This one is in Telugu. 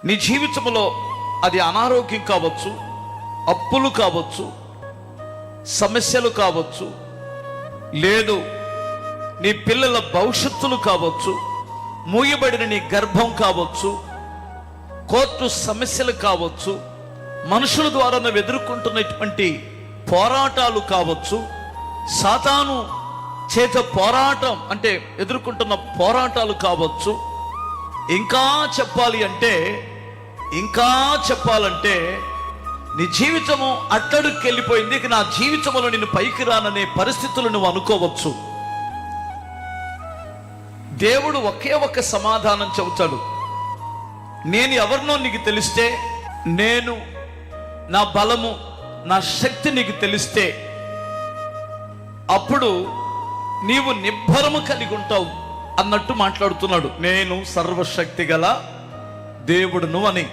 నీ జీవితంలో అది అనారోగ్యం కావచ్చు, అప్పులు కావచ్చు, సమస్యలు కావచ్చు, లేదు నీ పిల్లల భవిష్యత్తులు కావచ్చు, మూయబడిన నీ గర్భం కావచ్చు, కోర్టు సమస్యలు కావచ్చు, మనుషుల ద్వారా నువ్వు ఎదుర్కొంటున్నటువంటి పోరాటాలు కావచ్చు, సాతాను చేత పోరాటం అంటే ఎదుర్కొంటున్న పోరాటాలు కావచ్చు. ఇంకా చెప్పాలంటే నీ జీవితము అట్టడుకి వెళ్ళిపోయింది, ఇక నా జీవితంలో నేను పైకి రాననే పరిస్థితులు నువ్వు అనుకోవచ్చు. దేవుడు ఒకే ఒక్క సమాధానం చెబుతాడు. నేను ఎవరినో నీకు తెలిస్తే, నేను నా బలము నా శక్తి నీకు తెలిస్తే, అప్పుడు నీవు నిబ్బరము కలిగి ఉంటావు అన్నట్టు మాట్లాడుతున్నాడు. నేను సర్వశక్తి గల దేవుడును అని.